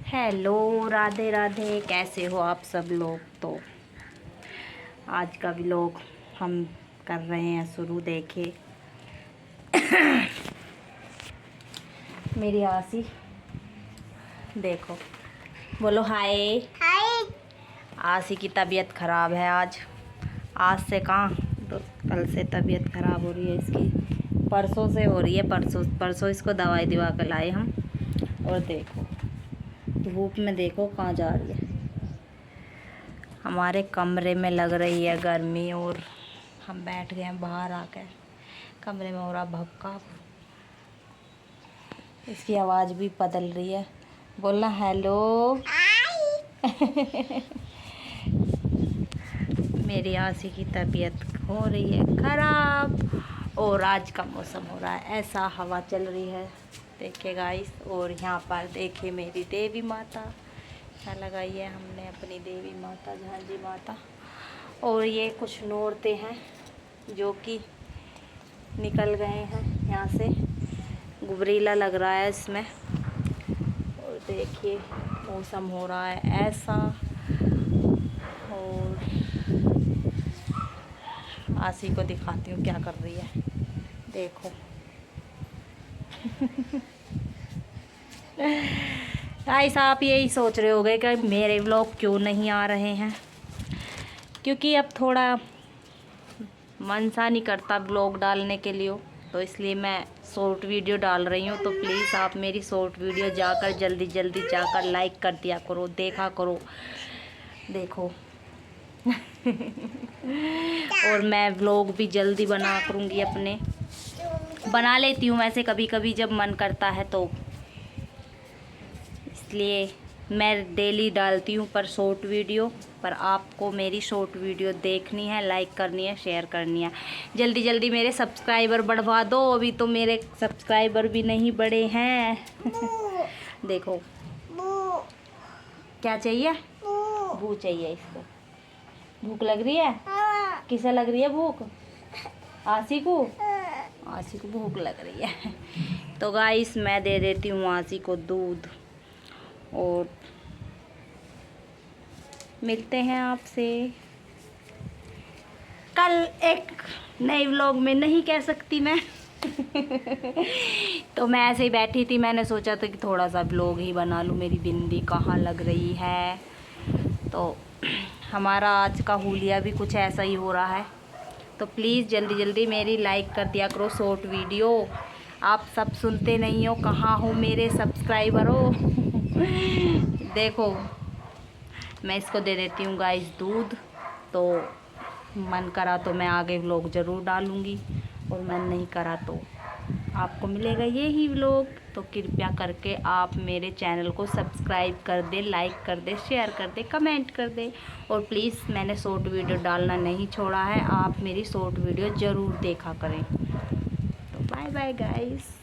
Hello, Radhe Radhe. कैसे हो आप सब लोग। तो आज का व्लॉग हम कर रहे हैं शुरू। देखे मेरी आसी, देखो, बोलो हाय हाय। आसी की तबीयत ख़राब है आज से कहाँ, तो कल से तबीयत ख़राब हो रही है इसकी। परसों से हो रही है, परसों इसको दवाई दिवा कर लाए हम। और देखो धूप में, देखो कहाँ जा रही है। हमारे कमरे में लग रही है गर्मी और हम बैठ गए हैं बाहर आकर। कमरे में हो रहा भपका। इसकी आवाज़ भी बदल रही है। बोलना हेलो। मेरी आसी की तबीयत हो रही है ख़राब और आज का मौसम हो रहा है ऐसा, हवा चल रही है। देखिए गाइस, और यहाँ पर देखिए मेरी देवी माता क्या लगाई है हमने, अपनी देवी माता झांझी माता। और ये कुछ नौरते हैं जो कि निकल गए हैं यहाँ से, गुबरीला लग रहा है इसमें। और देखिए मौसम हो रहा है ऐसा। और आसी को दिखाती हूँ क्या कर रही है, देखो। गाइस, आप यही सोच रहे होगे कि मेरे व्लॉग क्यों नहीं आ रहे हैं, क्योंकि अब थोड़ा मन सा नहीं करता व्लॉग डालने के लिए, तो इसलिए मैं शॉर्ट वीडियो डाल रही हूँ। तो प्लीज़ आप मेरी शॉर्ट वीडियो जाकर जल्दी जल्दी जाकर लाइक कर दिया करो, देखा करो, देखो। और मैं व्लॉग भी जल्दी बना करूँगी अपने, बना लेती हूँ वैसे कभी कभी जब मन करता है, तो इसलिए मैं डेली डालती हूँ पर शॉर्ट वीडियो। पर आपको मेरी शॉर्ट वीडियो देखनी है, लाइक करनी है, शेयर करनी है। जल्दी जल्दी मेरे सब्सक्राइबर बढ़वा दो, अभी तो मेरे सब्सक्राइबर भी नहीं बढ़े हैं। देखो क्या चाहिए, भूख चाहिए इसको। भूख लग रही है, किसे लग रही है भूख? आसी को, आसी को भूख लग रही है। तो गाइस, मैं दे देती हूँ आसी को दूध और मिलते हैं आपसे कल एक नए व्लॉग में। नहीं कह सकती मैं। तो मैं ऐसे ही बैठी थी, मैंने सोचा था कि थोड़ा सा व्लॉग ही बना लूँ। मेरी बिंदी कहाँ लग रही है। तो हमारा आज का हुलिया भी कुछ ऐसा ही हो रहा है। तो प्लीज़ जल्दी जल्दी मेरी लाइक कर दिया करो शॉर्ट वीडियो। आप सब सुनते नहीं हो, कहाँ हो मेरे सब्सक्राइबरों। देखो मैं इसको दे देती हूँ गाइस दूध। तो मन करा तो मैं आगे व्लॉग ज़रूर डालूँगी, और मन नहीं करा तो आपको मिलेगा ये ही व्लॉग। तो कृपया करके आप मेरे चैनल को सब्सक्राइब कर दे, लाइक कर दे, शेयर कर दे, कमेंट कर दे। और प्लीज़, मैंने शॉर्ट वीडियो डालना नहीं छोड़ा है, आप मेरी शॉर्ट वीडियो ज़रूर देखा करें। तो बाय बाय गाइस।